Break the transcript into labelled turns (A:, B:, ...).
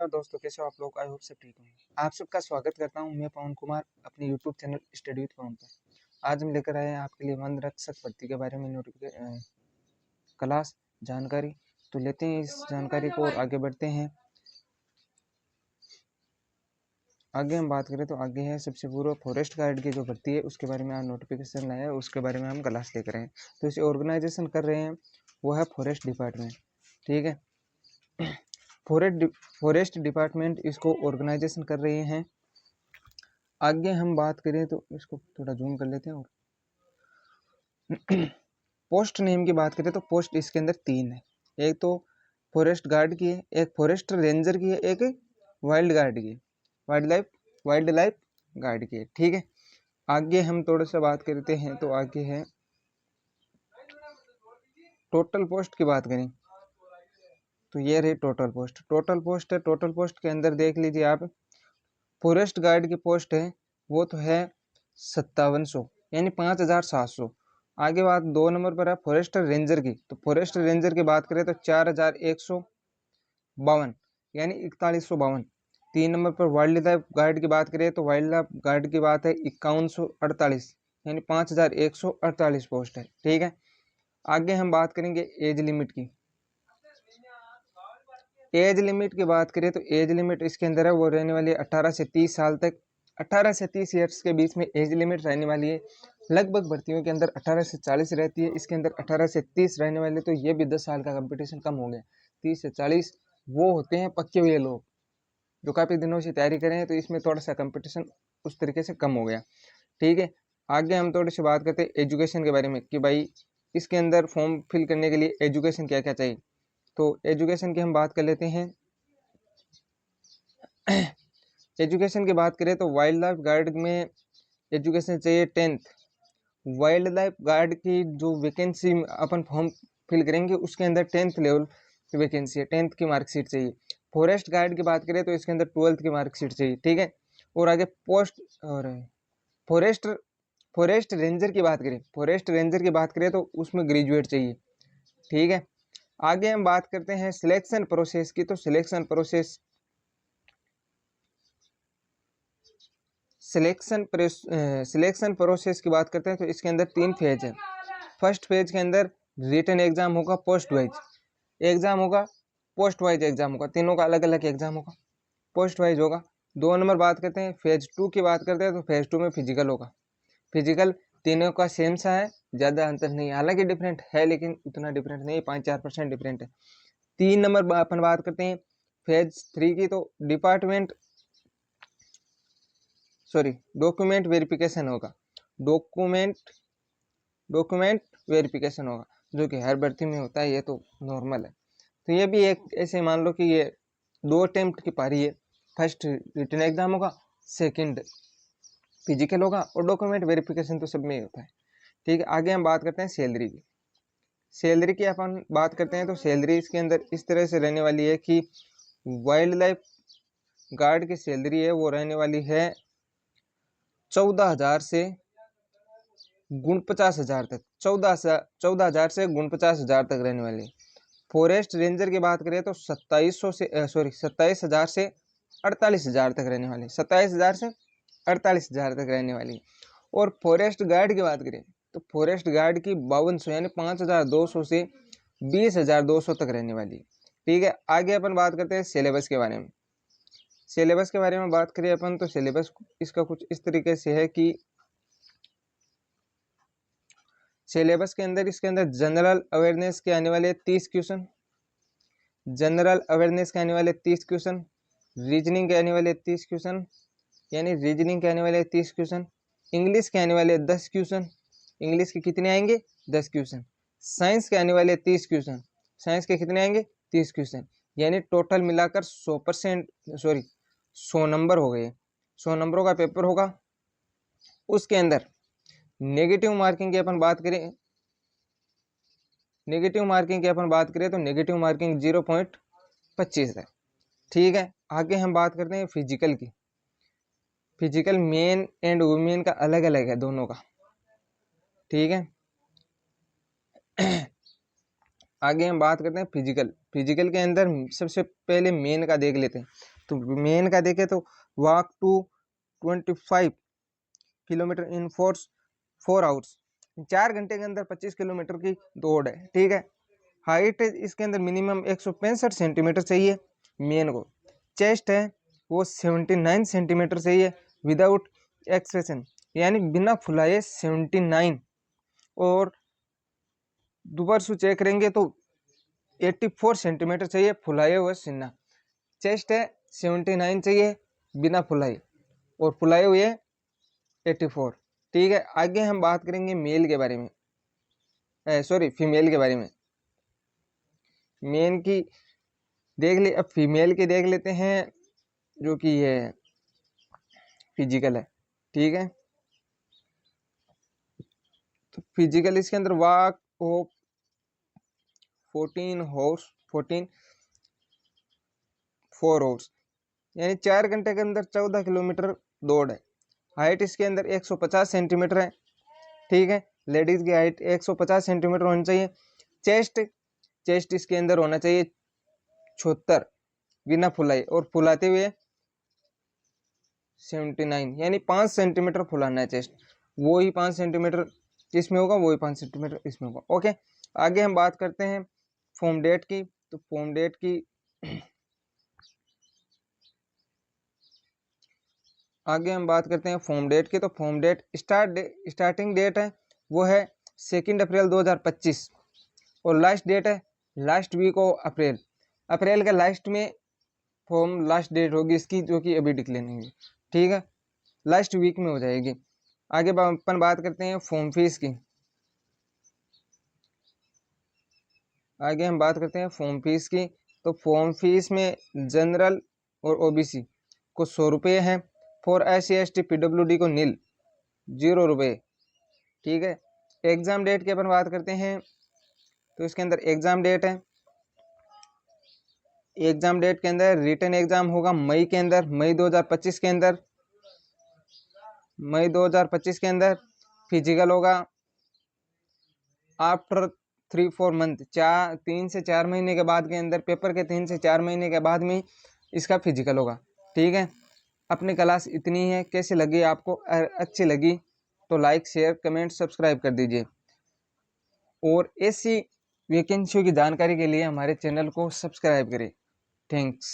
A: नमस्कार दोस्तों, कैसे हो आप लोग। आई होप सब ठीक होंगे। आप सबका स्वागत करता हूं मैं पवन कुमार अपने यूट्यूब चैनल स्टडी विद पवन पर। आज हम लेकर आए हैं आपके लिए वन रक्षक भर्ती के बारे में नोटिफिकेशन क्लास जानकारी। तो लेते हैं इस जानकारी को और आगे बढ़ते हैं। आगे हम बात करें तो आगे है सबसे पूर्व फॉरेस्ट गार्ड की जो भर्ती है उसके बारे में आज नोटिफिकेशन लाया है, उसके बारे में हम क्लास लेकर आए हैं। तो इसे ऑर्गेनाइजेशन कर रहे हैं वो है फॉरेस्ट डिपार्टमेंट। ठीक है, फॉरेस्ट डिपार्टमेंट इसको ऑर्गेनाइजेशन कर रहे हैं। आगे हम बात करें तो इसको थोड़ा जूम कर लेते हैं। और पोस्ट नेम की बात करें तो पोस्ट इसके अंदर 3 है। एक तो फॉरेस्ट गार्ड की है, एक फॉरेस्ट रेंजर की है, एक वाइल्ड गार्ड की है, वाइल्ड लाइफ गार्ड की है। ठीक है, आगे हम थोड़ा सा बात करते हैं तो आगे है टोटल पोस्ट की बात करें तो ये रही टोटल पोस्ट है। टोटल पोस्ट के अंदर देख लीजिए आप, फॉरेस्ट गार्ड की पोस्ट है वो तो है 5700 यानी 5700। आगे बात 2 नंबर पर है फॉरेस्ट रेंजर की। तो फॉरेस्ट रेंजर की बात करें तो 4152 यानी 4152। 3 नंबर पर वाइल्ड लाइफ गार्ड की बात करें तो वाइल्ड लाइफ गार्ड की बात है 5148 यानी 5148 पोस्ट है। ठीक है, आगे हम बात करेंगे एज लिमिट की। एज लिमिट की बात करें तो एज लिमिट इसके अंदर है वो रहने वाली है 18 से 30 साल तक। 18 से 30 ईयर्स के बीच में एज लिमिट रहने वाली है। लगभग भर्तियों के अंदर 18 से 40 रहती है, इसके अंदर 18 से 30 रहने वाले। तो ये भी 10 साल का कंपटीशन कम हो गया। 30 से 40 वो होते हैं पक्के हुए लोग जो काफ़ी दिनों से तैयारी करें हैं, तो इसमें थोड़ा सा कंपटीशन उस तरीके से कम हो गया। ठीक है, आगे हम थोड़ी सी बात करते हैं एजुकेशन के बारे में कि भाई इसके अंदर फॉर्म फिल करने के लिए एजुकेशन क्या क्या चाहिए। तो एजुकेशन की हम बात कर लेते हैं। एजुकेशन की बात करें तो वाइल्ड लाइफ गार्ड में एजुकेशन चाहिए 10th। वाइल्ड लाइफ गार्ड की जो वैकेंसी अपन फॉर्म फिल करेंगे उसके अंदर 10th लेवल की वैकेंसी है, 10th की मार्कशीट चाहिए। फॉरेस्ट गार्ड की बात करें तो इसके अंदर 12th की मार्कशीट चाहिए। ठीक है, और आगे पोस्ट और फॉरेस्ट फॉरेस्ट रेंजर की बात करें, तो उसमें ग्रेजुएट चाहिए। ठीक है, आगे हम बात करते हैं सिलेक्शन प्रोसेस की। तो सिलेक्शन प्रोसेस की बात करते हैं तो इसके अंदर 3 फेज है। फर्स्ट फेज के अंदर रिटन एग्जाम होगा, पोस्ट वाइज एग्जाम होगा, तीनों का अलग अलग एग्जाम होगा, पोस्ट वाइज होगा। 2 नंबर बात करते हैं फेज 2 की बात करते हैं तो फेज 2 में फिजिकल होगा। फिजिकल तीनों का सेम सा है, ज़्यादा अंतर नहीं, हालांकि डिफरेंट है लेकिन उतना डिफरेंट नहीं, 5-4% डिफरेंट है। 3 नंबर अपन बात करते हैं फेज 3 की। तो डॉक्यूमेंट वेरिफिकेशन होगा। डॉक्यूमेंट वेरिफिकेशन होगा जो कि हर भर्ती में होता है, ये तो नॉर्मल है। तो ये भी एक ऐसे मान लो कि ये 2 अटेम्प्ट की पारी है। फर्स्ट रिटन एग्जाम होगा, सेकंड फिजिकल होगा, और डॉक्यूमेंट वेरिफिकेशन तो सब में ही होता है। ठीक है, आगे हम बात करते हैं सैलरी की। सैलरी की अपन बात करते हैं तो सैलरी इसके अंदर इस तरह से रहने वाली है कि वाइल्ड लाइफ गार्ड की सैलरी है वो रहने वाली है 14,000 से 49,000 तक। 14,000 से 49,000 तक रहने वाली। फॉरेस्ट रेंजर की बात करें तो 27,000 से 48,000 तक रहने वाली, 27,000 से 48,000 तक रहने वाली। और फॉरेस्ट गार्ड की बात करें तो फॉरेस्ट गार्ड की 5200 यानी 5,200 से 20,200 तक रहने वाली। ठीक है, आगे अपन बात करते हैं सिलेबस के बारे में। सिलेबस के बारे में बात करें अपन तो सिलेबस इसका कुछ इस तरीके से है कि सिलेबस के अंदर इसके अंदर जनरल अवेयरनेस के आने वाले 30 क्वेश्चन, रीजनिंग के आने वाले 30 क्वेश्चन यानी रीजनिंग के आने वाले 30 क्वेश्चन, इंग्लिश के आने वाले 10 क्वेश्चन, इंग्लिश के कितने आएंगे 10 क्वेश्चन, साइंस के आने वाले 30 क्वेश्चन, साइंस के कितने आएंगे 30 क्वेश्चन, यानी टोटल मिलाकर 100 नंबर हो गए। 100 नंबरों का पेपर होगा। उसके अंदर नेगेटिव मार्किंग की अपन बात करें तो नेगेटिव मार्किंग 0.25 है। ठीक है, आगे हम बात करते हैं फिजिकल की। फिजिकल मेन एंड वुमेन का अलग अलग है दोनों का। ठीक है, आगे हम बात करते हैं फिजिकल के अंदर सबसे पहले मेन का देख लेते हैं। तो मेन का देखें तो walk to 25 kilometre in 4 hours, 4 घंटे के अंदर 25 किलोमीटर की दौड़ है, ठीक है। हाइट इसके अंदर मिनिमम 165 सेंटीमीटर चाहिए मेन को। चेस्ट है वो 79 सेंटीमीटर चाहिए विदाउट एक्सप्रेशन, यानी बिना फुलाए 79। और दोबारा से चेक करेंगे तो 84 सेंटीमीटर चाहिए फुलाए हुए सीना। चेस्ट है 79 चाहिए बिना फुलाए, और फुलाए हुए 84, ठीक है। आगे हम बात करेंगे मेल के बारे में, सॉरी फीमेल के बारे में। मेन की देख ले, अब फीमेल की देख लेते हैं, जो कि ये फिजिकल है, ठीक है। तो फिजिकल इसके अंदर वॉक ऑफ 14 हॉर्स 14 4 आवर्स, यानी 4 घंटे के अंदर 14 किलोमीटर दौड़ है। हाइट इसके अंदर 150 सेंटीमीटर है, ठीक है। लेडीज की हाइट 150 सेंटीमीटर होनी चाहिए। चेस्ट इसके अंदर होना चाहिए 76 बिना फुलाई, और फुलाते हुए 79, यानी 5 सेंटीमीटर फुलाना है चेस्ट। वो ही 5 सेंटीमीटर इसमें होगा, वो ही 5 सेंटीमीटर इसमें होगा, ओके। आगे हम बात करते हैं फॉर्म डेट की। तो फॉर्म डेट की आगे हम बात करते हैं फॉर्म डेट की। तो फॉर्म डेट स्टार्टिंग डेट है वो है 2 अप्रैल 2025, और लास्ट डेट है लास्ट वीक ऑफ अप्रैल। अप्रैल के लास्ट में फॉर्म लास्ट डेट होगी इसकी, जो कि अभी डिक्लेयर नहीं हुई, ठीक है। लास्ट वीक में हो जाएगी। आगे अपन बात करते हैं फॉर्म फीस की। आगे हम बात करते हैं फॉर्म फीस की। तो फॉर्म फीस में जनरल और ओबीसी को 100 रुपये है, फॉर SC ST PWD को 0 रुपये, ठीक है। एग्जाम डेट की अपन बात करते हैं। तो इसके अंदर एग्जाम डेट है, एग्जाम डेट के अंदर रिटन एग्जाम होगा मई के अंदर, मई 2025 के अंदर, मई 2025 के अंदर। फिजिकल होगा आफ्टर 3-4 मंथ, 3 से 4 महीने के बाद के अंदर, पेपर के 3 से 4 महीने के बाद में इसका फिजिकल होगा, ठीक है। अपनी क्लास इतनी है, कैसी लगी आपको? अच्छी लगी तो लाइक शेयर कमेंट सब्सक्राइब कर दीजिए, और ऐसी वैकेंसियों की जानकारी के लिए हमारे चैनल को सब्सक्राइब करें। थैंक्स।